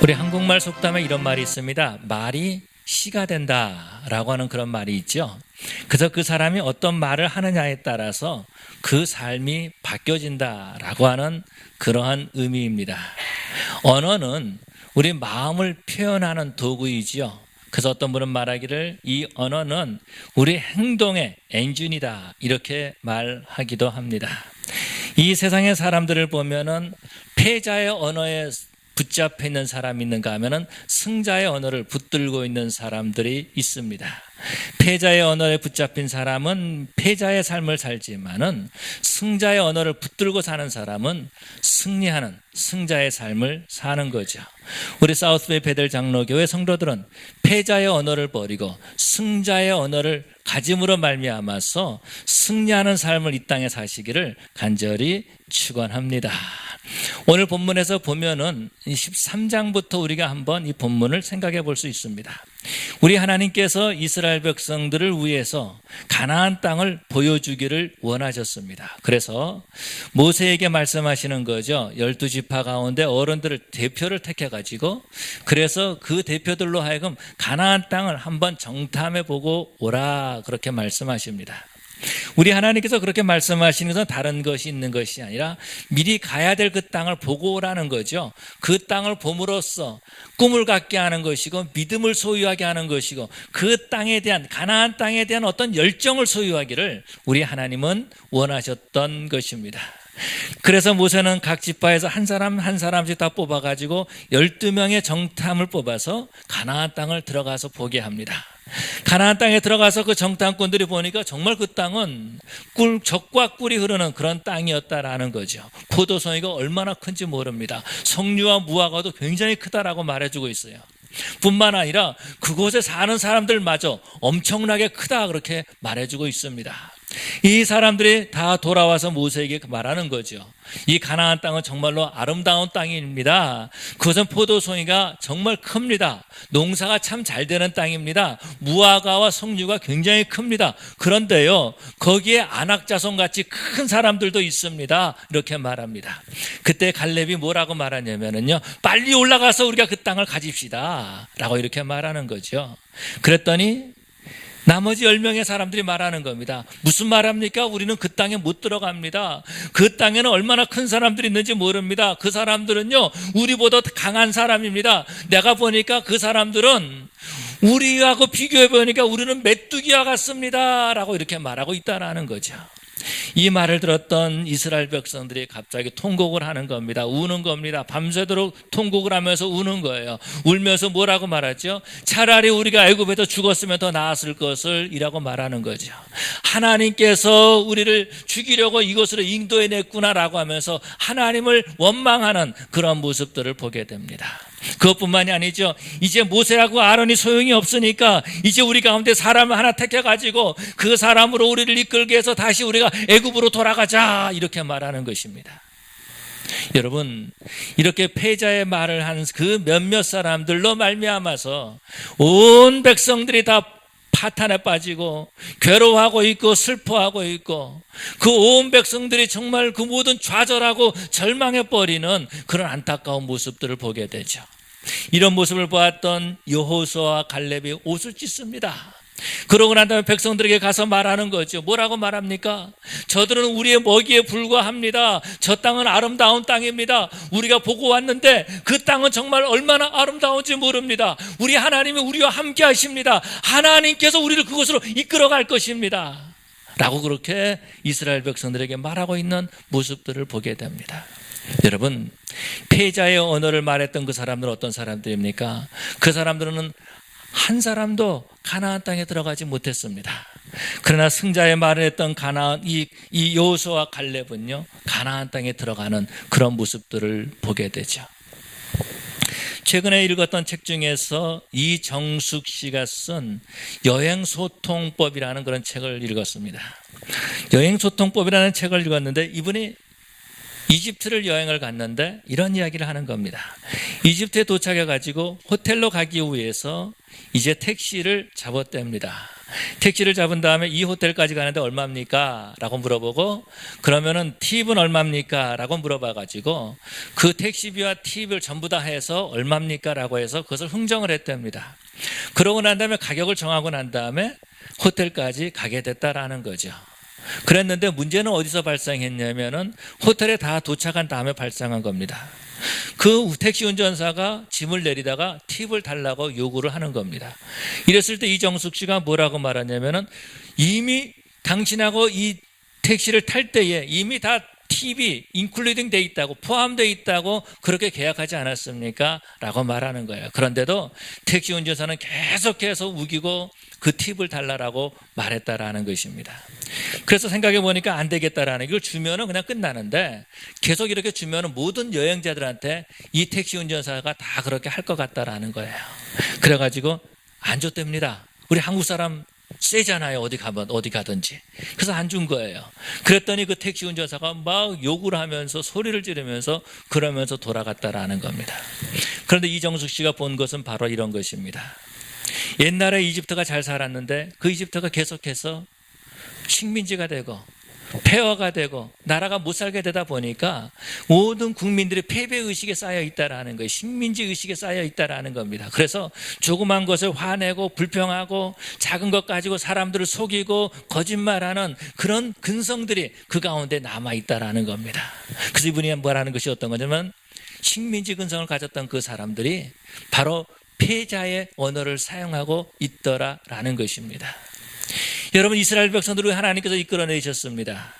우리 한국말 속담에 이런 말이 있습니다. 말이 시가 된다라고 하는 그런 말이 있죠. 그래서 그 사람이 어떤 말을 하느냐에 따라서 그 삶이 바뀌어진다라고 하는 그러한 의미입니다. 언어는 우리 마음을 표현하는 도구이지요. 그래서 어떤 분은 말하기를 이 언어는 우리 행동의 엔진이다 이렇게 말하기도 합니다. 이 세상의 사람들을 보면은 패자의 언어에 붙잡혀 있는 사람이 있는가 하면은 승자의 언어를 붙들고 있는 사람들이 있습니다. 패자의 언어에 붙잡힌 사람은 패자의 삶을 살지만은 승자의 언어를 붙들고 사는 사람은 승리하는 승자의 삶을 사는 거죠. 우리 사우스베이 베델 장로교회 성도들은 패자의 언어를 버리고 승자의 언어를 가짐으로 말미암아서 승리하는 삶을 이 땅에 사시기를 간절히 축원합니다. 오늘 본문에서 보면은 13장부터 우리가 한번 이 본문을 생각해 볼 수 있습니다. 우리 하나님께서 이스라엘 백성들을 위해서 가나안 땅을 보여주기를 원하셨습니다. 그래서 모세에게 말씀하시는 거죠. 12지파 가운데 어른들을 대표를 택해가지고 그래서 그 대표들로 하여금 가나안 땅을 한번 정탐해 보고 오라 그렇게 말씀하십니다. 우리 하나님께서 그렇게 말씀하시는 것은 다른 것이 있는 것이 아니라 미리 가야 될 그 땅을 보고 오라는 거죠. 그 땅을 봄으로써 꿈을 갖게 하는 것이고 믿음을 소유하게 하는 것이고 그 땅에 대한 가나안 땅에 대한 어떤 열정을 소유하기를 우리 하나님은 원하셨던 것입니다. 그래서 모세는 각 지파에서 한 사람 한 사람씩 다 뽑아가지고 12명의 정탐을 뽑아서 가나안 땅을 들어가서 보게 합니다. 가나안 땅에 들어가서 그 정탐꾼들이 보니까 정말 그 땅은 젖과 꿀이 흐르는 그런 땅이었다라는 거죠. 포도송이가 얼마나 큰지 모릅니다. 석류와 무화과도 굉장히 크다라고 말해주고 있어요. 뿐만 아니라 그곳에 사는 사람들마저 엄청나게 크다 그렇게 말해주고 있습니다. 이 사람들이 다 돌아와서 모세에게 말하는 거죠. 이 가나안 땅은 정말로 아름다운 땅입니다. 그것은 포도송이가 정말 큽니다. 농사가 참 잘 되는 땅입니다. 무화과와 석류가 굉장히 큽니다. 그런데요, 거기에 안악자손같이 큰 사람들도 있습니다. 이렇게 말합니다. 그때 갈렙이 뭐라고 말하냐면요, 빨리 올라가서 우리가 그 땅을 가집시다 라고 이렇게 말하는 거죠. 그랬더니 나머지 10명의 사람들이 말하는 겁니다. 무슨 말합니까? 우리는 그 땅에 못 들어갑니다. 그 땅에는 얼마나 큰 사람들이 있는지 모릅니다. 그 사람들은요, 우리보다 강한 사람입니다. 내가 보니까 그 사람들은 우리하고 비교해 보니까 우리는 메뚜기와 같습니다 라고 이렇게 말하고 있다라는 거죠. 이 말을 들었던 이스라엘 백성들이 갑자기 통곡을 하는 겁니다. 우는 겁니다. 밤새도록 통곡을 하면서 우는 거예요. 울면서 뭐라고 말하죠? 차라리 우리가 애굽에서 죽었으면 더 나았을 것을 이라고 말하는 거죠. 하나님께서 우리를 죽이려고 이곳으로 인도해냈구나라고 하면서 하나님을 원망하는 그런 모습들을 보게 됩니다. 그것뿐만이 아니죠. 이제 모세하고 아론이 소용이 없으니까 이제 우리 가운데 사람을 하나 택해가지고 그 사람으로 우리를 이끌게 해서 다시 우리가 애굽으로 돌아가자 이렇게 말하는 것입니다. 여러분, 이렇게 패자의 말을 한 그 몇몇 사람들로 말미암아서 온 백성들이 다 파탄에 빠지고 괴로워하고 있고 슬퍼하고 있고 그 온 백성들이 정말 그 모든 좌절하고 절망해버리는 그런 안타까운 모습들을 보게 되죠. 이런 모습을 보았던 여호수아와 갈렙이 옷을 찢습니다. 그러고 난 다음에 백성들에게 가서 말하는 거죠. 뭐라고 말합니까? 저들은 우리의 먹이에 불과합니다. 저 땅은 아름다운 땅입니다. 우리가 보고 왔는데 그 땅은 정말 얼마나 아름다운지 모릅니다. 우리 하나님이 우리와 함께 하십니다. 하나님께서 우리를 그곳으로 이끌어 갈 것입니다 라고 그렇게 이스라엘 백성들에게 말하고 있는 모습들을 보게 됩니다. 여러분, 패자의 언어를 말했던 그 사람들은 어떤 사람들입니까? 그 사람들은 한 사람도 가나안 땅에 들어가지 못했습니다. 그러나 승자의 말을 했던 가나안 이 여호수아와 갈렙은요, 가나안 땅에 들어가는 그런 모습들을 보게 되죠. 최근에 읽었던 책 중에서 이정숙 씨가 쓴 여행소통법이라는 그런 책을 읽었습니다. 여행소통법이라는 책을 읽었는데 이분이 이집트를 여행을 갔는데 이런 이야기를 하는 겁니다. 이집트에 도착해가지고 호텔로 가기 위해서 이제 택시를 잡았답니다. 택시를 잡은 다음에 이 호텔까지 가는데 얼마입니까? 라고 물어보고 그러면은 팁은 얼마입니까? 라고 물어봐가지고 그 택시비와 팁을 전부 다 해서 얼마입니까? 라고 해서 그것을 흥정을 했답니다. 그러고 난 다음에 가격을 정하고 난 다음에 호텔까지 가게 됐다라는 거죠. 그랬는데 문제는 어디서 발생했냐면은 호텔에 다 도착한 다음에 발생한 겁니다. 그 택시 운전사가 짐을 내리다가 팁을 달라고 요구를 하는 겁니다. 이랬을 때 이정숙 씨가 뭐라고 말하냐면은 이미 당신하고 이 택시를 탈 때에 이미 다 팁이 인클루딩 돼 있다고, 포함되어 있다고 그렇게 계약하지 않았습니까? 라고 말하는 거예요. 그런데도 택시 운전사는 계속해서 우기고 그 팁을 달라고 말했다라는 것입니다. 그래서 생각해 보니까 안 되겠다라는 걸 주면은 그냥 끝나는데 계속 이렇게 주면은 모든 여행자들한테 이 택시 운전사가 다 그렇게 할 것 같다라는 거예요. 그래가지고 안 줬답니다. 우리 한국 사람 세잖아요. 어디 가든지. 그래서 안 준 거예요. 그랬더니 그 택시 운전사가 막 욕을 하면서 소리를 지르면서 그러면서 돌아갔다라는 겁니다. 그런데 이정숙 씨가 본 것은 바로 이런 것입니다. 옛날에 이집트가 잘 살았는데 그 이집트가 계속해서 식민지가 되고 폐허가 되고 나라가 못 살게 되다 보니까 모든 국민들이 패배의식에 쌓여 있다라는 거예요. 식민지 의식에 쌓여 있다라는 겁니다. 그래서 조그만 것을 화내고 불평하고 작은 것 가지고 사람들을 속이고 거짓말하는 그런 근성들이 그 가운데 남아 있다라는 겁니다. 그래서 이분이 뭐라는 것이 어떤 거냐면 식민지 근성을 가졌던 그 사람들이 바로 패자의 언어를 사용하고 있더라라는 것입니다. 여러분, 이스라엘 백성들을 하나님께서 이끌어내셨습니다.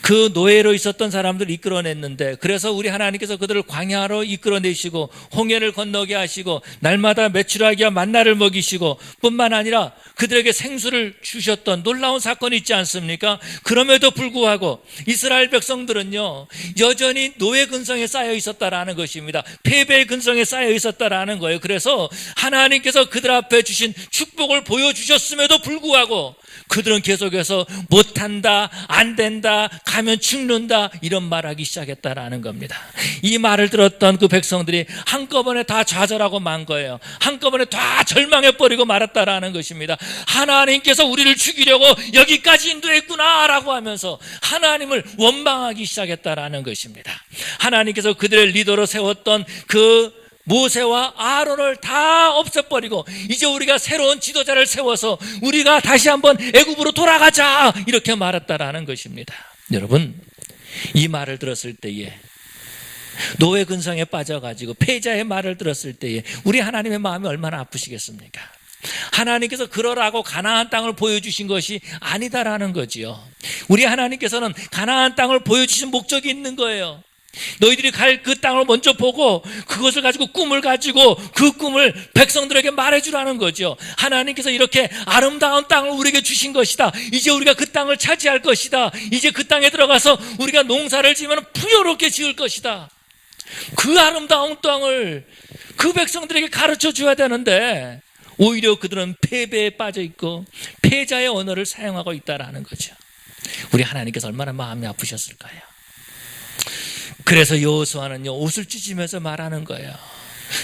그 노예로 있었던 사람들을 이끌어냈는데 그래서 우리 하나님께서 그들을 광야로 이끌어내시고 홍해를 건너게 하시고 날마다 메추라기와 만나를 먹이시고 뿐만 아니라 그들에게 생수를 주셨던 놀라운 사건이 있지 않습니까? 그럼에도 불구하고 이스라엘 백성들은요 여전히 노예 근성에 쌓여 있었다라는 것입니다. 패배의 근성에 쌓여 있었다라는 거예요. 그래서 하나님께서 그들 앞에 주신 축복을 보여주셨음에도 불구하고 그들은 계속해서 못한다, 안 된다, 가면 죽는다 이런 말하기 시작했다라는 겁니다. 이 말을 들었던 그 백성들이 한꺼번에 다 좌절하고 만 거예요. 한꺼번에 다 절망해버리고 말았다라는 것입니다. 하나님께서 우리를 죽이려고 여기까지 인도했구나 라고 하면서 하나님을 원망하기 시작했다라는 것입니다. 하나님께서 그들의 리더로 세웠던 그 모세와 아론을 다 없애버리고 이제 우리가 새로운 지도자를 세워서 우리가 다시 한번 애굽으로 돌아가자 이렇게 말했다라는 것입니다. 여러분, 이 말을 들었을 때에 노예 근성에 빠져가지고 패자의 말을 들었을 때에 우리 하나님의 마음이 얼마나 아프시겠습니까? 하나님께서 그러라고 가나안 땅을 보여주신 것이 아니다라는 거지요. 우리 하나님께서는 가나안 땅을 보여주신 목적이 있는 거예요. 너희들이 갈 그 땅을 먼저 보고 그것을 가지고 꿈을 가지고 그 꿈을 백성들에게 말해주라는 거죠. 하나님께서 이렇게 아름다운 땅을 우리에게 주신 것이다. 이제 우리가 그 땅을 차지할 것이다. 이제 그 땅에 들어가서 우리가 농사를 지으면 풍요롭게 지을 것이다. 그 아름다운 땅을 그 백성들에게 가르쳐 줘야 되는데 오히려 그들은 패배에 빠져 있고 패자의 언어를 사용하고 있다라는 거죠. 우리 하나님께서 얼마나 마음이 아프셨을까요? 그래서 여호수아는요 옷을 찢으면서 말하는 거예요.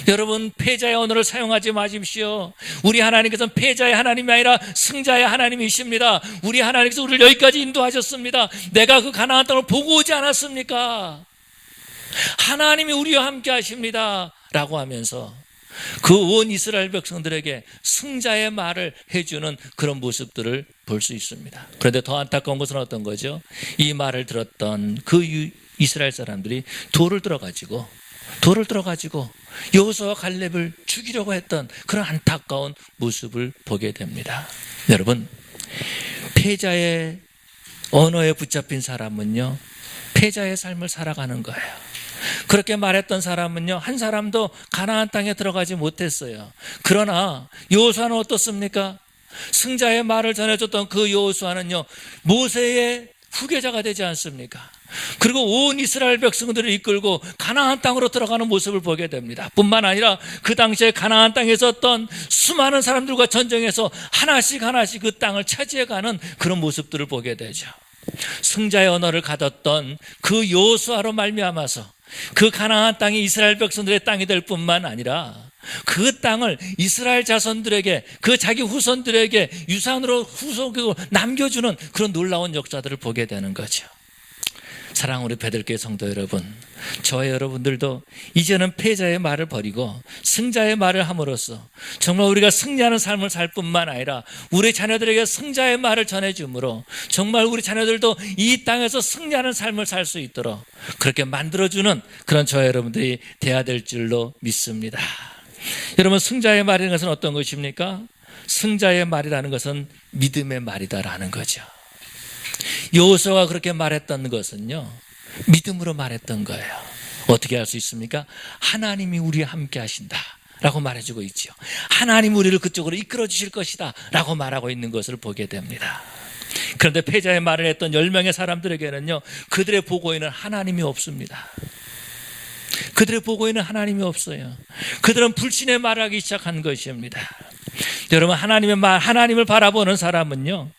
여러분, 패자의 언어를 사용하지 마십시오. 우리 하나님께서는 패자의 하나님이 아니라 승자의 하나님이십니다. 우리 하나님께서 우리를 여기까지 인도하셨습니다. 내가 그 가나안 땅을 보고 오지 않았습니까? 하나님이 우리와 함께 하십니다 라고 하면서 그 온 이스라엘 백성들에게 승자의 말을 해주는 그런 모습들을 볼 수 있습니다. 그런데 더 안타까운 것은 어떤 거죠? 이 말을 들었던 그 이스라엘 사람들이 돌을 들어가지고 여호수아와 갈렙을 죽이려고 했던 그런 안타까운 모습을 보게 됩니다. 여러분, 패자의 언어에 붙잡힌 사람은요 패자의 삶을 살아가는 거예요. 그렇게 말했던 사람은요 한 사람도 가나안 땅에 들어가지 못했어요. 그러나 여호수아는 어떻습니까? 승자의 말을 전해줬던 그 여호수아는요 모세의 후계자가 되지 않습니까? 그리고 온 이스라엘 백성들을 이끌고 가나안 땅으로 들어가는 모습을 보게 됩니다. 뿐만 아니라 그 당시에 가나안 땅에 있었던 수많은 사람들과 전쟁해서 하나씩 그 땅을 차지해가는 그런 모습들을 보게 되죠. 승자의 언어를 가졌던 그 여호수아로 말미암아서 그 가나안 땅이 이스라엘 백성들의 땅이 될 뿐만 아니라 그 땅을 이스라엘 자손들에게, 그 자기 후손들에게 유산으로 후손으로 남겨주는 그런 놀라운 역사들을 보게 되는 거죠. 사랑하는 우리 베들교회 성도 여러분, 저와 여러분들도 이제는 패자의 말을 버리고 승자의 말을 함으로써 정말 우리가 승리하는 삶을 살 뿐만 아니라 우리 자녀들에게 승자의 말을 전해주므로 정말 우리 자녀들도 이 땅에서 승리하는 삶을 살 수 있도록 그렇게 만들어주는 그런 저와 여러분들이 돼야 될 줄로 믿습니다. 여러분, 승자의 말이라는 것은 어떤 것입니까? 승자의 말이라는 것은 믿음의 말이다라는 거죠. 여호수아가 그렇게 말했던 것은요, 믿음으로 말했던 거예요. 어떻게 할 수 있습니까? 하나님이 우리와 함께 하신다 라고 말해주고 있죠. 하나님 우리를 그쪽으로 이끌어 주실 것이다 라고 말하고 있는 것을 보게 됩니다. 그런데 패자의 말을 했던 10명의 사람들에게는요, 그들의 보고에는 하나님이 없습니다. 그들의 보고에는 하나님이 없어요. 그들은 불신의 말을 하기 시작한 것입니다. 여러분, 하나님을 바라보는 사람은요,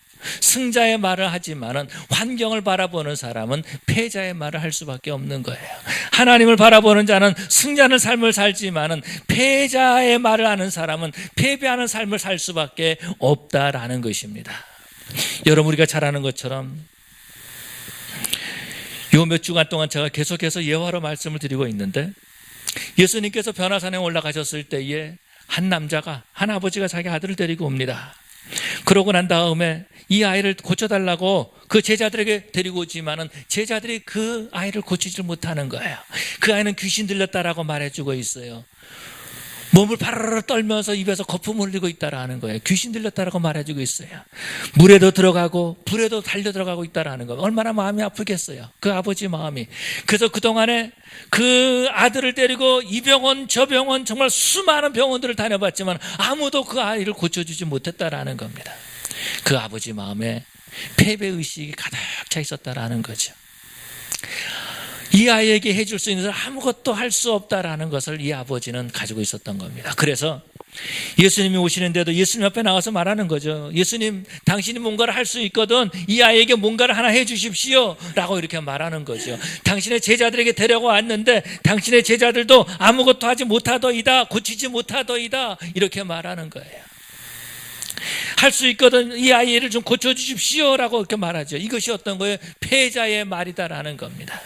승자의 말을 하지만은 환경을 바라보는 사람은 패자의 말을 할 수밖에 없는 거예요. 하나님을 바라보는 자는 승자는 삶을 살지만은 패자의 말을 하는 사람은 패배하는 삶을 살 수밖에 없다라는 것입니다. 여러분, 우리가 잘 아는 것처럼 요 몇 주간 동안 제가 계속해서 예화로 말씀을 드리고 있는데, 예수님께서 변화산에 올라가셨을 때에 한 아버지가 자기 아들을 데리고 옵니다. 그러고 난 다음에 이 아이를 고쳐달라고 그 제자들에게 데리고 오지만은 제자들이 그 아이를 고치지 못하는 거예요. 그 아이는 귀신 들렸다라고 말해주고 있어요. 몸을 파르르 떨면서 입에서 거품을 흘리고 있다라는 거예요. 귀신 들렸다라고 말해주고 있어요. 물에도 들어가고 불에도 달려 들어가고 있다라는 거예요. 얼마나 마음이 아프겠어요, 그 아버지 마음이. 그래서 그동안에 그 아들을 데리고 이 병원 저 병원 정말 수많은 병원들을 다녀봤지만 아무도 그 아이를 고쳐주지 못했다라는 겁니다. 그 아버지 마음에 패배의식이 가득 차 있었다라는 거죠. 이 아이에게 해줄 수 있는 것을 아무것도 할 수 없다라는 것을 이 아버지는 가지고 있었던 겁니다. 그래서 예수님이 오시는데도 예수님 앞에 나와서 말하는 거죠. 예수님, 당신이 뭔가를 할 수 있거든 이 아이에게 뭔가를 하나 해 주십시오 라고 이렇게 말하는 거죠. 당신의 제자들에게 데려왔는데 당신의 제자들도 아무것도 하지 못하더이다, 고치지 못하더이다, 이렇게 말하는 거예요. 할 수 있거든 이 아이를 좀 고쳐주십시오 라고 이렇게 말하죠. 이것이 어떤 거예요? 패자의 말이다라는 겁니다.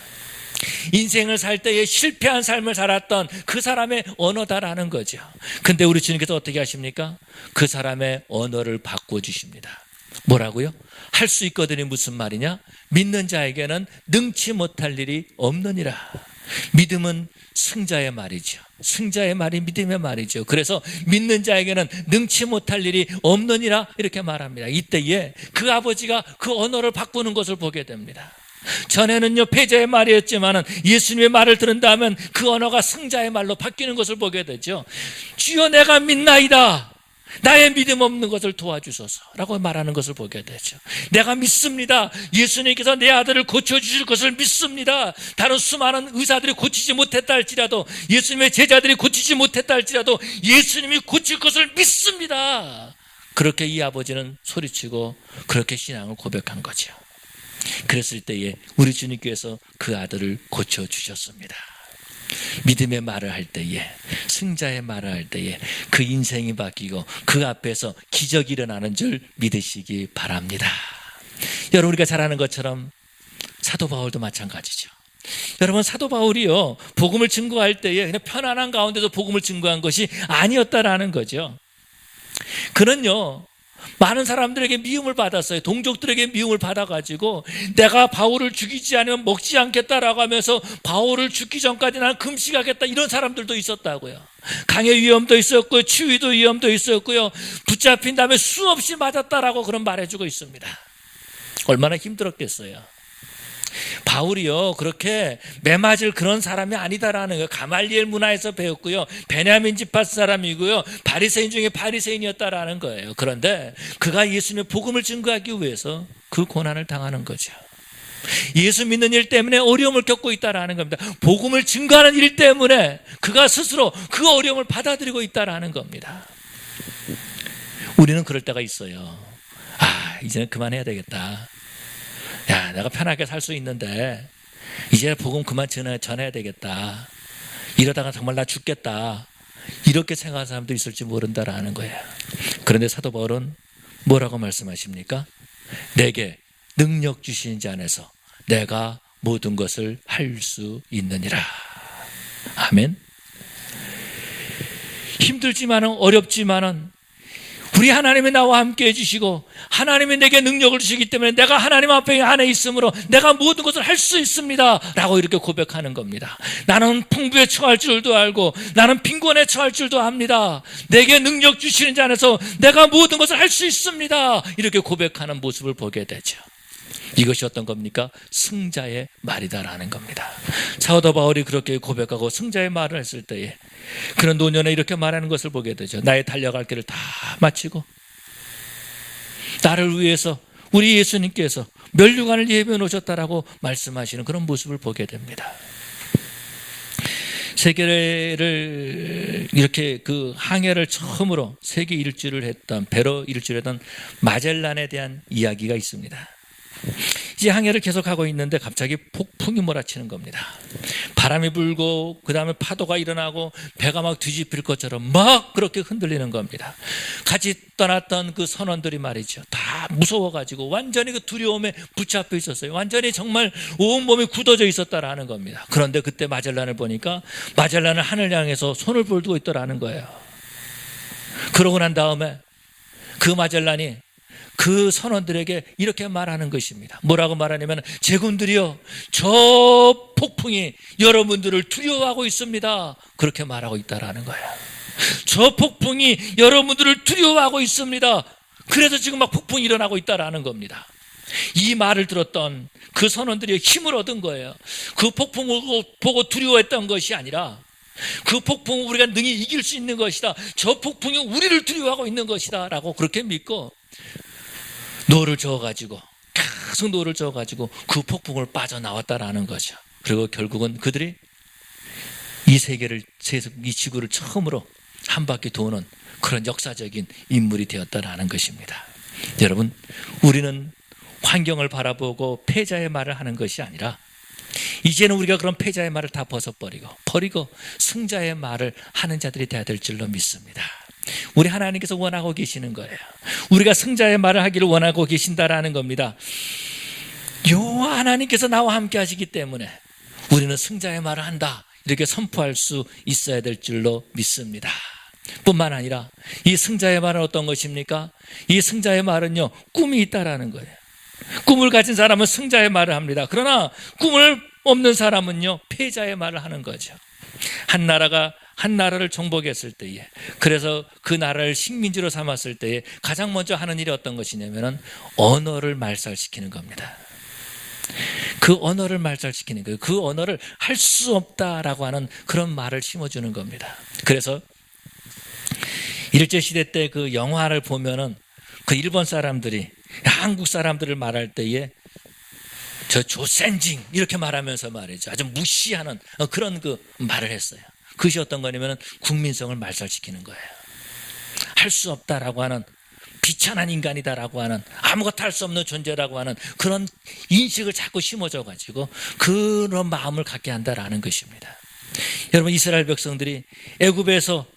인생을 살 때에 실패한 삶을 살았던 그 사람의 언어다라는 거죠. 근데 우리 주님께서 어떻게 하십니까? 그 사람의 언어를 바꿔주십니다. 뭐라고요? 할 수 있거든이 무슨 말이냐? 믿는 자에게는 능치 못할 일이 없느니라. 믿음은 승자의 말이죠. 승자의 말이 믿음의 말이죠. 그래서 믿는 자에게는 능치 못할 일이 없느니라 이렇게 말합니다. 이때에 그 아버지가 그 언어를 바꾸는 것을 보게 됩니다. 전에는요 패자의 말이었지만은 예수님의 말을 들은다면 그 언어가 승자의 말로 바뀌는 것을 보게 되죠. 주여 내가 믿나이다, 나의 믿음 없는 것을 도와주소서라고 말하는 것을 보게 되죠. 내가 믿습니다, 예수님께서 내 아들을 고쳐주실 것을 믿습니다. 다른 수많은 의사들이 고치지 못했다 할지라도, 예수님의 제자들이 고치지 못했다 할지라도 예수님이 고칠 것을 믿습니다. 그렇게 이 아버지는 소리치고 그렇게 신앙을 고백한 거죠. 그랬을 때에 우리 주님께서 그 아들을 고쳐주셨습니다. 믿음의 말을 할 때에, 승자의 말을 할 때에 그 인생이 바뀌고 그 앞에서 기적이 일어나는 줄 믿으시기 바랍니다. 여러분, 우리가 잘 아는 것처럼 사도 바울도 마찬가지죠. 여러분, 사도 바울이요 복음을 증거할 때에 그냥 편안한 가운데서 복음을 증거한 것이 아니었다라는 거죠. 그는요 많은 사람들에게 미움을 받았어요. 동족들에게 미움을 받아가지고 내가 바울을 죽이지 않으면 먹지 않겠다라고 하면서 바울을 죽기 전까지 나는 금식하겠다, 이런 사람들도 있었다고요. 강의 위험도 있었고요, 치유도 위험도 있었고요, 붙잡힌 다음에 수없이 맞았다라고 그런 말해주고 있습니다. 얼마나 힘들었겠어요. 바울이요 그렇게 매맞을 그런 사람이 아니다라는 거예요. 가말리엘 문화에서 배웠고요, 베냐민 지파 사람이고요, 바리새인 중에 바리새인이었다라는 거예요. 그런데 그가 예수님의 복음을 증거하기 위해서 그 고난을 당하는 거죠. 예수 믿는 일 때문에 어려움을 겪고 있다라는 겁니다. 복음을 증거하는 일 때문에 그가 스스로 그 어려움을 받아들이고 있다라는 겁니다. 우리는 그럴 때가 있어요. 이제는 그만해야 되겠다. 야, 내가 편하게 살 수 있는데 이제 복음 그만 전해야 되겠다. 이러다가 정말 나 죽겠다. 이렇게 생각하는 사람도 있을지 모른다라는 거예요. 그런데 사도 바울은 뭐라고 말씀하십니까? 내게 능력 주신 자 안에서 내가 모든 것을 할 수 있느니라. 아멘. 힘들지만은 어렵지만은 우리 하나님이 나와 함께 해주시고 하나님이 내게 능력을 주시기 때문에 내가 하나님 앞에 안에 있으므로 내가 모든 것을 할 수 있습니다 라고 이렇게 고백하는 겁니다. 나는 풍부에 처할 줄도 알고 나는 빈곤에 처할 줄도 압니다. 내게 능력 주시는 자 안에서 내가 모든 것을 할 수 있습니다 이렇게 고백하는 모습을 보게 되죠. 이것이 어떤 겁니까? 승자의 말이다라는 겁니다. 사도 바울이 그렇게 고백하고 승자의 말을 했을 때에 그런 노년에 이렇게 말하는 것을 보게 되죠. 나의 달려갈 길을 다 마치고 나를 위해서 우리 예수님께서 면류관을 예비해 놓으셨다라고 말씀하시는 그런 모습을 보게 됩니다. 세계를 이렇게 그 항해를 처음으로 세계 일주를 했던 배로 일주를 했던 마젤란에 대한 이야기가 있습니다. 이제 항해를 계속하고 있는데 갑자기 폭풍이 몰아치는 겁니다. 바람이 불고 그 다음에 파도가 일어나고 배가 막 뒤집힐 것처럼 막 그렇게 흔들리는 겁니다. 같이 떠났던 그 선원들이 말이죠, 다 무서워가지고 완전히 그 두려움에 붙잡혀 있었어요. 완전히 정말 온몸이 굳어져 있었다라는 겁니다. 그런데 그때 마젤란을 보니까 마젤란을 하늘 향해서 손을 벌두고 있더라는 거예요. 그러고 난 다음에 그 마젤란이 그 선원들에게 이렇게 말하는 것입니다. 뭐라고 말하냐면 제군들이여 저 폭풍이 여러분들을 두려워하고 있습니다. 그렇게 말하고 있다라는 거예요. 저 폭풍이 여러분들을 두려워하고 있습니다. 그래서 지금 막 폭풍이 일어나고 있다라는 겁니다. 이 말을 들었던 그 선원들이 힘을 얻은 거예요. 그 폭풍을 보고 두려워했던 것이 아니라 그 폭풍을 우리가 능히 이길 수 있는 것이다. 저 폭풍이 우리를 두려워하고 있는 것이다 라고 그렇게 믿고 노를 저어가지고 계속 노를 저어가지고 그 폭풍을 빠져나왔다라는 거죠. 그리고 결국은 그들이 이 세계를, 이 지구를 처음으로 한 바퀴 도는 그런 역사적인 인물이 되었다라는 것입니다. 여러분, 우리는 환경을 바라보고 패자의 말을 하는 것이 아니라 이제는 우리가 그런 패자의 말을 다 버리고 승자의 말을 하는 자들이 되어야 될 줄로 믿습니다. 우리 하나님께서 원하고 계시는 거예요. 우리가 승자의 말을 하기를 원하고 계신다라는 겁니다. 여호와 하나님께서 나와 함께 하시기 때문에 우리는 승자의 말을 한다 이렇게 선포할 수 있어야 될 줄로 믿습니다. 뿐만 아니라 이 승자의 말은 어떤 것입니까? 이 승자의 말은요, 꿈이 있다라는 거예요. 꿈을 가진 사람은 승자의 말을 합니다. 그러나 꿈을 없는 사람은요, 패자의 말을 하는 거죠. 한 나라를 정복했을 때에, 그래서 그 나라를 식민지로 삼았을 때에 가장 먼저 하는 일이 어떤 것이냐면 언어를 말살시키는 겁니다. 그 언어를 말살시키는 거예요. 그 언어를 할 수 없다라고 하는 그런 말을 심어주는 겁니다. 그래서 일제시대 때 그 영화를 보면은 그 일본 사람들이 한국 사람들을 말할 때에 저 조센징 이렇게 말하면서 말이죠, 아주 무시하는 그런 그 말을 했어요. 그것이 어떤 거냐면 국민성을 말살시키는 거예요. 할 수 없다라고 하는, 비천한 인간이다라고 하는, 아무것도 할 수 없는 존재라고 하는 그런 인식을 자꾸 심어줘 가지고 그런 마음을 갖게 한다라는 것입니다. 여러분, 이스라엘 백성들이 애굽에서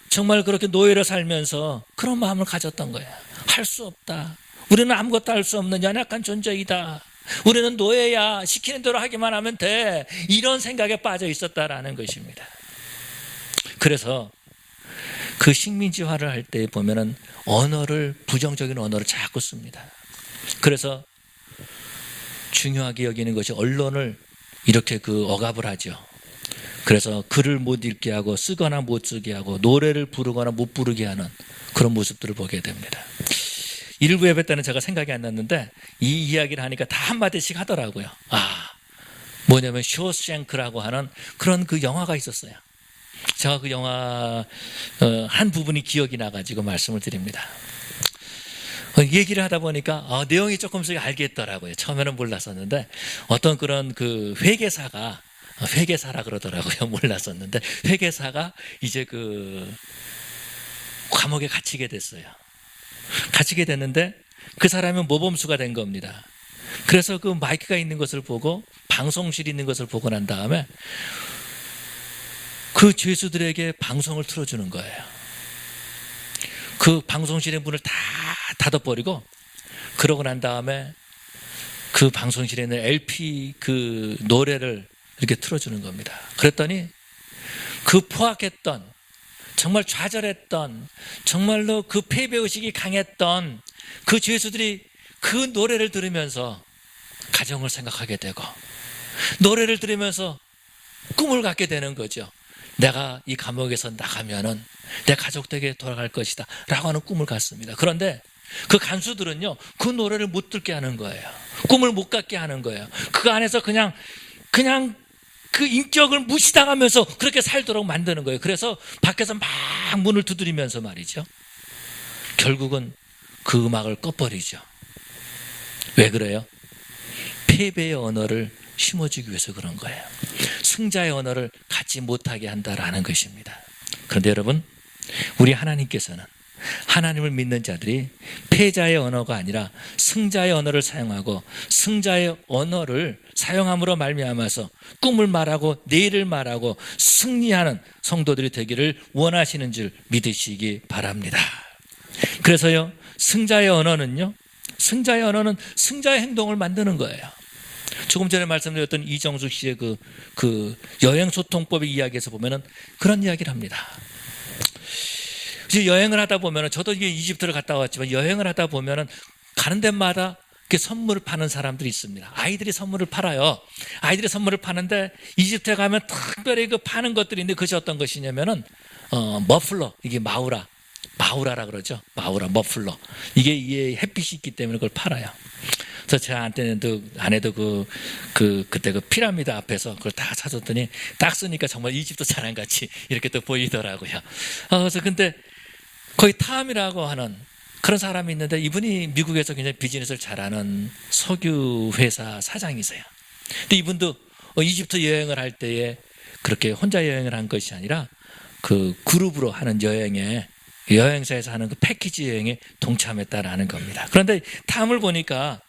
정말 그렇게 노예로 살면서 그런 마음을 가졌던 거예요. 할 수 없다, 우리는 아무것도 할 수 없는 연약한 존재이다, 우리는 노예야, 시키는 대로 하기만 하면 돼, 이런 생각에 빠져 있었다라는 것입니다. 그래서 그 식민지화를 할 때 보면은 언어를, 부정적인 언어를 자꾸 씁니다. 그래서 중요하게 여기는 것이 언론을 이렇게 그 억압을 하죠. 그래서 글을 못 읽게 하고 쓰거나 못 쓰게 하고 노래를 부르거나 못 부르게 하는 그런 모습들을 보게 됩니다. 일부 예배 때는 제가 생각이 안 났는데 이 이야기를 하니까 다 한마디씩 하더라고요. 뭐냐면 쇼생크라고 하는 그런 그 영화가 있었어요. 제가 그 영화 한 부분이 기억이 나가지고 말씀을 드립니다. 얘기를 하다 보니까 내용이 조금씩 알겠더라고요. 처음에는 몰랐었는데 어떤 그런 그 회계사라 그러더라고요. 몰랐었는데 회계사가 이제 그 감옥에 갇히게 됐어요. 갇히게 됐는데 그 사람은 모범수가 된 겁니다. 그래서 그 마이크가 있는 것을 보고, 방송실이 있는 것을 보고 난 다음에 그 죄수들에게 방송을 틀어주는 거예요. 그 방송실의 문을 다 닫아버리고, 그러고 난 다음에 그 방송실에 있는 LP 그 노래를 이렇게 틀어주는 겁니다. 그랬더니 그 포악했던, 정말 좌절했던, 정말로 그 패배의식이 강했던 그 죄수들이 그 노래를 들으면서 가정을 생각하게 되고, 노래를 들으면서 꿈을 갖게 되는 거죠. 내가 이 감옥에서 나가면은 내 가족들에게 돌아갈 것이다 라고 하는 꿈을 갖습니다. 그런데 그 간수들은요, 그 노래를 못 듣게 하는 거예요. 꿈을 못 갖게 하는 거예요. 그 안에서 그냥 그 인격을 무시당하면서 그렇게 살도록 만드는 거예요. 그래서 밖에서 막 문을 두드리면서 말이죠, 결국은 그 음악을 꺼버리죠. 왜 그래요? 패배의 언어를 심어주기 위해서 그런 거예요. 승자의 언어를 갖지 못하게 한다라는 것입니다. 그런데 여러분, 우리 하나님께서는, 하나님을 믿는 자들이 패자의 언어가 아니라 승자의 언어를 사용하고, 승자의 언어를 사용함으로 말미암아서 꿈을 말하고 내일을 말하고 승리하는 성도들이 되기를 원하시는 줄 믿으시기 바랍니다. 그래서요, 승자의 언어는 승자의 행동을 만드는 거예요. 조금 전에 말씀드렸던 이정숙 씨의 그 여행 소통법의 이야기에서 보면은 그런 이야기를 합니다. 이제 여행을 하다 보면은, 저도 이게 이집트를 갔다 왔지만, 여행을 하다 보면은 가는 데마다 이렇게 선물을 파는 사람들이 있습니다. 아이들이 선물을 팔아요. 아이들이 선물을 파는데, 이집트에 가면 특별히 그 파는 것들이 있는데, 그것이 어떤 것이냐면은 머플러, 이게 마우라라 그러죠. 마우라, 머플러. 이게 햇빛이 있기 때문에 그걸 팔아요. 그래서 제 아내도 그때 그 피라미드 앞에서 그걸 다 사줬더니 딱 쓰니까 정말 이집트 사람같이 이렇게 또 보이더라고요. 그래서 근데 거의 탐이라고 하는 그런 사람이 있는데, 이분이 미국에서 굉장히 비즈니스를 잘하는 석유 회사 사장이세요. 근데 이분도 이집트 여행을 할 때에 그렇게 혼자 여행을 한 것이 아니라 그 그룹으로 하는 여행사에서 하는 그 패키지 여행에 동참했다라는 겁니다. 그런데 탐을 보니까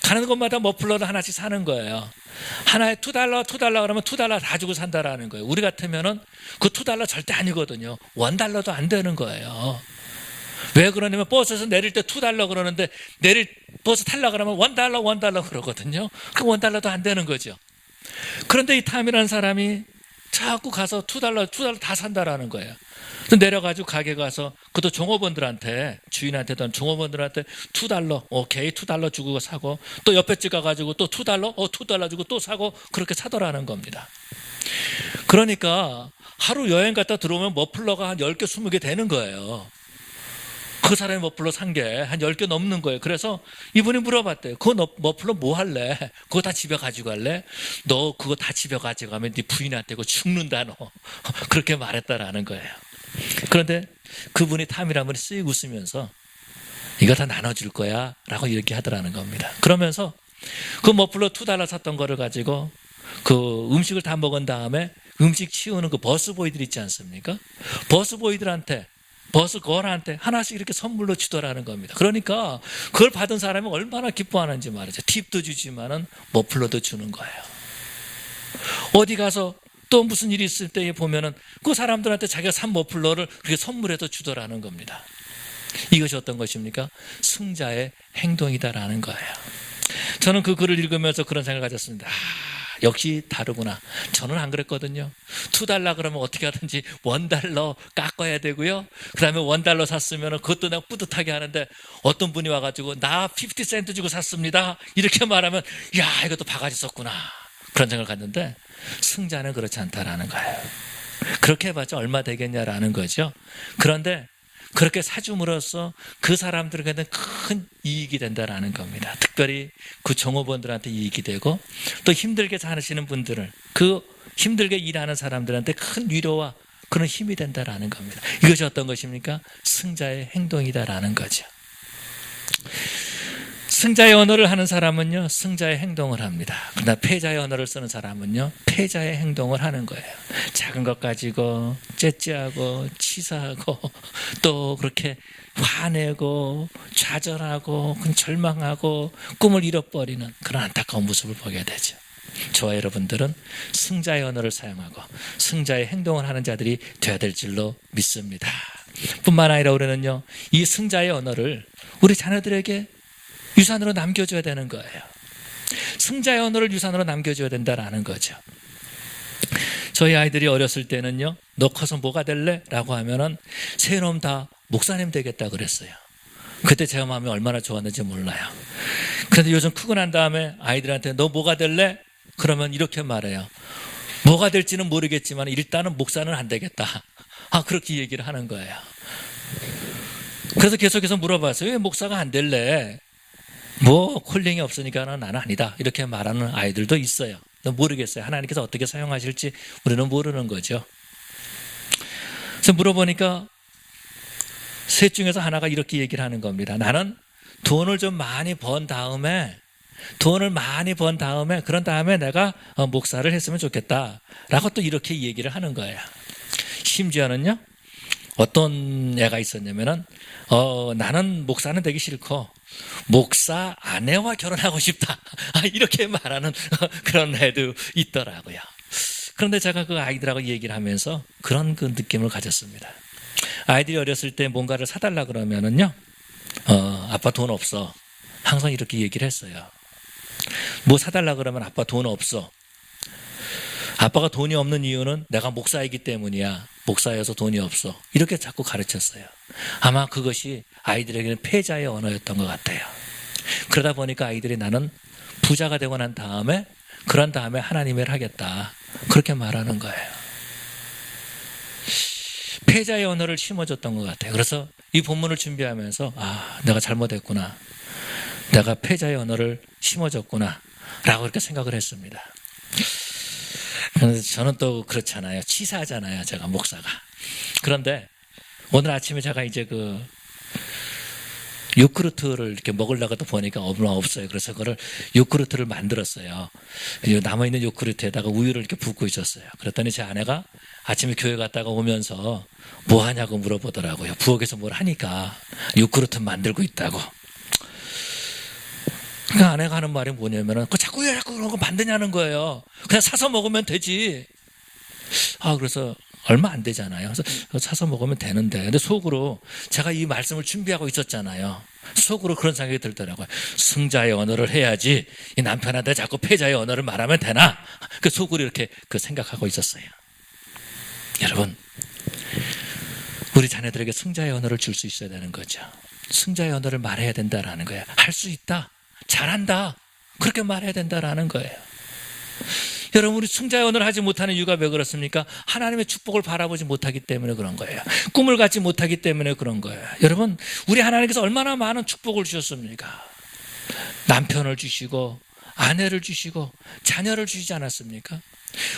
가는 곳마다 머플러를 하나씩 사는 거예요. 하나에 $2 그러면 $2 다 주고 산다라는 거예요. 우리 같으면은 그 $2 절대 아니거든요. $1도 안 되는 거예요. 왜 그러냐면 버스에서 내릴 때 $2 그러는데, 버스 타려고 그러면 $1 그러거든요. 그 $1도 안 되는 거죠. 그런데 이 탐이라는 사람이 자꾸 가서 $2 다 산다라는 거예요. 내려가지고 가게 가서, 그것도 종업원들한테, 주인한테도 종업원들한테 $2, 오케이, $2 주고 사고, 또 옆에 집 가가지고 또 $2 주고 또 사고, 그렇게 사더라는 겁니다. 그러니까 하루 여행 갔다 들어오면 머플러가 한 10개, 20개 되는 거예요. 그 사람이 머플러 산 게 한 10개 넘는 거예요. 그래서 이분이 물어봤대요. 그거 머플러 뭐 할래? 그거 다 집에 가지고 갈래? 너 그거 다 집에 가지고 가면 네 부인한테 그거 죽는다 너. 그렇게 말했다라는 거예요. 그런데 그분이 탐이라면 쓱 웃으면서 이거 다 나눠줄 거야 라고 이렇게 하더라는 겁니다. 그러면서 그 머플러 $2 샀던 거를 가지고 그 음식을 다 먹은 다음에 음식 치우는 그 버스보이들 있지 않습니까? 버스보이들한테, 버스걸한테 하나씩 이렇게 선물로 주더라는 겁니다. 그러니까 그걸 받은 사람이 얼마나 기뻐하는지 말이죠. 팁도 주지만은 머플러도 주는 거예요. 어디 가서 또 무슨 일이 있을 때에 보면은 그 사람들한테 자기가 산 머플러를 그렇게 선물해서 주더라는 겁니다. 이것이 어떤 것입니까? 승자의 행동이다라는 거예요. 저는 그 글을 읽으면서 그런 생각을 가졌습니다. 역시 다르구나. 저는 안 그랬거든요. $2 그러면 어떻게 하든지 $1 깎아야 되고요. 그 다음에 $1 샀으면 그것도 내가 뿌듯하게 하는데, 어떤 분이 와가지고 나 50센트 주고 샀습니다 이렇게 말하면, 야, 이것도 바가지 썼구나, 그런 생각을 갖는데, 승자는 그렇지 않다라는 거예요. 그렇게 해봤자 얼마 되겠냐라는 거죠. 그런데 그렇게 사줌으로써 그 사람들에게는 큰 이익이 된다라는 겁니다. 특별히 그 종업원들한테 이익이 되고, 또 힘들게 사시는 분들을, 그 힘들게 일하는 사람들한테 큰 위로와 그런 힘이 된다라는 겁니다. 이것이 어떤 것입니까? 승자의 행동이다라는 거죠. 승자의 언어를 하는 사람은요, 승자의 행동을 합니다. 그러나 패자의 언어를 쓰는 사람은요, 패자의 행동을 하는 거예요. 작은 것 가지고 째째하고 치사하고, 또 그렇게 화내고 좌절하고 절망하고 꿈을 잃어버리는 그런 안타까운 모습을 보게 되죠. 저와 여러분들은 승자의 언어를 사용하고 승자의 행동을 하는 자들이 되어야 될 줄로 믿습니다. 뿐만 아니라 우리는요, 이 승자의 언어를 우리 자녀들에게 유산으로 남겨줘야 되는 거예요. 승자의 언어를 유산으로 남겨줘야 된다라는 거죠. 저희 아이들이 어렸을 때는요, 너 커서 뭐가 될래? 라고 하면은 세 놈 다 목사님 되겠다 그랬어요. 그때 제가 마음이 얼마나 좋았는지 몰라요. 그런데 요즘 크고 난 다음에 아이들한테 너 뭐가 될래? 그러면 이렇게 말해요. 뭐가 될지는 모르겠지만 일단은 목사는 안 되겠다. 그렇게 얘기를 하는 거예요. 그래서 계속해서 물어봤어요. 왜 목사가 안 될래? 뭐 콜링이 없으니까 나는 아니다. 이렇게 말하는 아이들도 있어요. 모르겠어요. 하나님께서 어떻게 사용하실지 우리는 모르는 거죠. 그래서 물어보니까 셋 중에서 하나가 이렇게 얘기를 하는 겁니다. 나는 돈을 좀 많이 번 다음에 그런 다음에 내가 목사를 했으면 좋겠다 라고 또 이렇게 얘기를 하는 거예요. 심지어는요, 어떤 애가 있었냐면은 나는 목사는 되기 싫고 목사 아내와 결혼하고 싶다 이렇게 말하는 그런 애도 있더라고요. 그런데 제가 그 아이들하고 얘기를 하면서 그런 그 느낌을 가졌습니다. 아이들이 어렸을 때 뭔가를 사달라 그러면은요, 아빠 돈 없어. 항상 이렇게 얘기를 했어요. 뭐 사달라 그러면 아빠 돈 없어. 아빠가 돈이 없는 이유는 내가 목사이기 때문이야. 목사여서 돈이 없어. 이렇게 자꾸 가르쳤어요. 아마 그것이 아이들에게는 패자의 언어였던 것 같아요. 그러다 보니까 아이들이 나는 부자가 되고 난 다음에 그런 다음에 하나님을 하겠다. 그렇게 말하는 거예요. 패자의 언어를 심어줬던 것 같아요. 그래서 이 본문을 준비하면서 내가 잘못했구나. 내가 패자의 언어를 심어줬구나 라고 이렇게 생각을 했습니다. 그런데 저는 또 그렇잖아요. 치사하잖아요. 제가 목사가. 그런데 오늘 아침에 제가 이제 그 요구르트를 이렇게 먹으려고 보니까 없어요. 그래서 그걸 요구르트를 만들었어요. 남아있는 요구르트에다가 우유를 이렇게 붓고 있었어요. 그랬더니 제 아내가 아침에 교회 갔다가 오면서 뭐 하냐고 물어보더라고요. 부엌에서 뭘 하니까 요구르트 만들고 있다고. 그러니까 아내가 하는 말이 뭐냐면은 자꾸 왜 그런 거 만드냐는 거예요. 그냥 사서 먹으면 되지. 그래서 얼마 안 되잖아요. 그래서 사서 먹으면 되는데. 근데 속으로 제가 이 말씀을 준비하고 있었잖아요. 속으로 그런 생각이 들더라고요. 승자의 언어를 해야지 이 남편한테 자꾸 패자의 언어를 말하면 되나? 그 속으로 이렇게 그 생각하고 있었어요. 여러분, 우리 자녀들에게 승자의 언어를 줄 수 있어야 되는 거죠. 승자의 언어를 말해야 된다라는 거예요. 할 수 있다. 잘한다. 그렇게 말해야 된다라는 거예요. 여러분, 우리 승자의 언어를 하지 못하는 이유가 왜 그렇습니까? 하나님의 축복을 바라보지 못하기 때문에 그런 거예요. 꿈을 갖지 못하기 때문에 그런 거예요. 여러분, 우리 하나님께서 얼마나 많은 축복을 주셨습니까? 남편을 주시고 아내를 주시고 자녀를 주시지 않았습니까?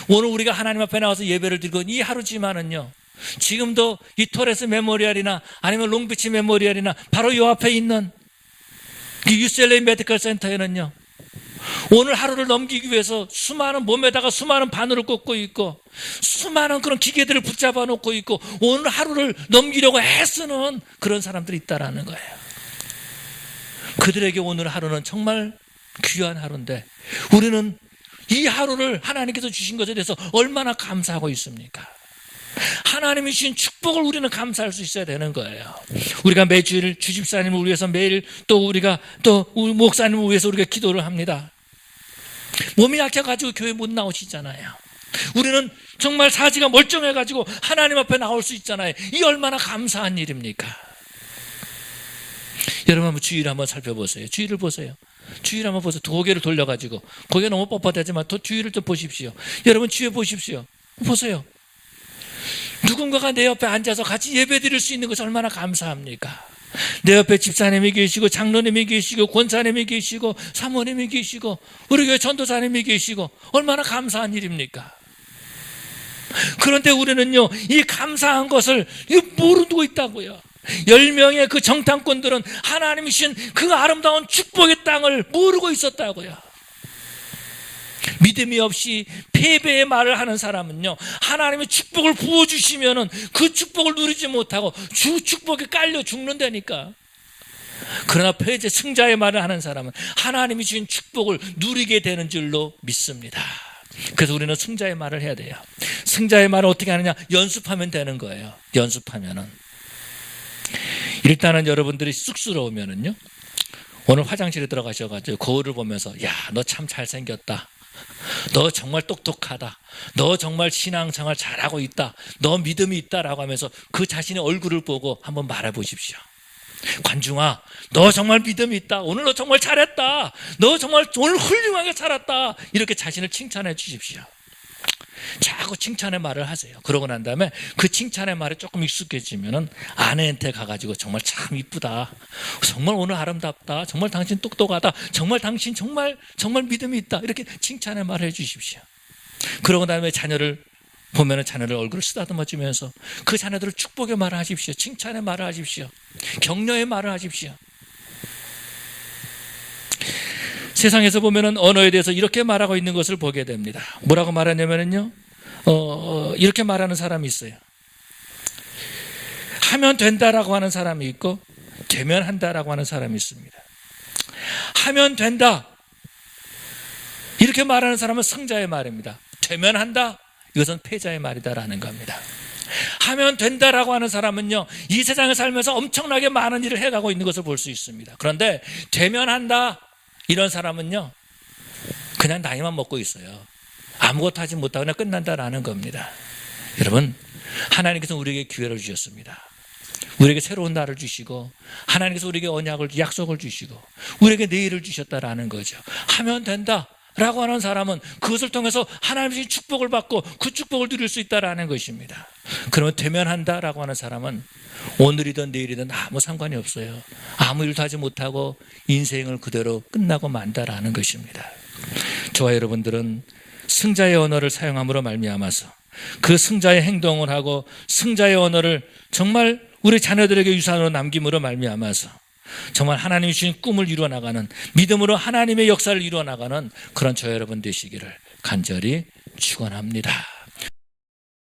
오늘 우리가 하나님 앞에 나와서 예배를 드리고 이 하루지만은요, 지금도 이 토레스 메모리얼이나 아니면 롱비치 메모리얼이나 바로 이 앞에 있는 이 UCLA 메디컬 센터에는요, 오늘 하루를 넘기기 위해서 수많은 몸에다가 수많은 바늘을 꽂고 있고 수많은 그런 기계들을 붙잡아 놓고 있고 오늘 하루를 넘기려고 애쓰는 그런 사람들이 있다라는 거예요. 그들에게 오늘 하루는 정말 귀한 하루인데 우리는 이 하루를 하나님께서 주신 것에 대해서 얼마나 감사하고 있습니까? 하나님이 주신 축복을 우리는 감사할 수 있어야 되는 거예요. 우리가 매주일 주집사님을 위해서 매일 또 우리가 또 우리 목사님을 위해서 우리가 기도를 합니다. 몸이 약해가지고 교회 못 나오시잖아요. 우리는 정말 사지가 멀쩡해가지고 하나님 앞에 나올 수 있잖아요. 이 얼마나 감사한 일입니까? 여러분 한번 주의를 한번 살펴보세요. 주의를 보세요. 주의를 한번 보세요. 고개를 돌려가지고 고개 너무 뻣뻣하지만 더 주의를 좀 보십시오. 여러분 주의 보십시오. 보세요. 누군가가 내 옆에 앉아서 같이 예배 드릴 수 있는 것이 얼마나 감사합니까? 내 옆에 집사님이 계시고 장로님이 계시고 권사님이 계시고 사모님이 계시고 우리 교회 전도사님이 계시고 얼마나 감사한 일입니까? 그런데 우리는요, 이 감사한 것을 모르고 있다고요. 10명의 그 정탐꾼들은 하나님이 주신 그 아름다운 축복의 땅을 모르고 있었다고요. 믿음이 없이 패배의 말을 하는 사람은요, 하나님의 축복을 부어주시면은 그 축복을 누리지 못하고 주 축복에 깔려 죽는다니까. 그러나 패제 승자의 말을 하는 사람은 하나님이 주신 축복을 누리게 되는 줄로 믿습니다. 그래서 우리는 승자의 말을 해야 돼요. 승자의 말을 어떻게 하느냐? 연습하면 되는 거예요. 연습하면은. 일단은 여러분들이 쑥스러우면은요, 오늘 화장실에 들어가셔가지고 거울을 보면서, 야, 너 참 잘생겼다. 너 정말 똑똑하다. 너 정말 신앙생활 잘하고 있다. 너 믿음이 있다라고 하면서 그 자신의 얼굴을 보고 한번 말해보십시오. 관중아, 너 정말 믿음이 있다. 오늘 너 정말 잘했다. 너 정말 오늘 훌륭하게 살았다. 이렇게 자신을 칭찬해 주십시오. 자꾸 칭찬의 말을 하세요. 그러고 난 다음에 그 칭찬의 말에 조금 익숙해지면은 아내한테 가가지고 정말 참 이쁘다. 정말 오늘 아름답다. 정말 당신 똑똑하다. 정말 당신 정말 믿음이 있다. 이렇게 칭찬의 말을 해주십시오. 그러고 난 다음에 자녀를 보면은 자녀를 얼굴을 쓰다듬어 주면서 그 자녀들을 축복의 말을 하십시오. 칭찬의 말을 하십시오. 격려의 말을 하십시오. 세상에서 보면은 언어에 대해서 이렇게 말하고 있는 것을 보게 됩니다. 뭐라고 말하냐면요, 이렇게 말하는 사람이 있어요. 하면 된다라고 하는 사람이 있고, 되면 한다라고 하는 사람이 있습니다. 하면 된다, 이렇게 말하는 사람은 승자의 말입니다. 되면 한다, 이것은 패자의 말이다라는 겁니다. 하면 된다라고 하는 사람은요, 이 세상에 살면서 엄청나게 많은 일을 해가고 있는 것을 볼 수 있습니다. 그런데 되면 한다, 이런 사람은요, 그냥 나이만 먹고 있어요. 아무것도 하지 못하고 그냥 끝난다라는 겁니다. 여러분, 하나님께서 우리에게 기회를 주셨습니다. 우리에게 새로운 날을 주시고, 하나님께서 우리에게 언약을, 약속을 주시고, 우리에게 내일을 주셨다라는 거죠. 하면 된다 라고 하는 사람은 그것을 통해서 하나님의 축복을 받고 그 축복을 누릴 수 있다라는 것입니다. 그러면 되면 한다라고 하는 사람은 오늘이든 내일이든 아무 상관이 없어요. 아무 일도 하지 못하고 인생을 그대로 끝나고 만다라는 것입니다. 저와 여러분들은 승자의 언어를 사용함으로 말미암아서 그 승자의 행동을 하고 승자의 언어를 정말 우리 자녀들에게 유산으로 남김으로 말미암아서 정말 하나님이 주신 꿈을 이루어나가는, 믿음으로 하나님의 역사를 이루어나가는 그런 저 여러분 되시기를 간절히 축원합니다.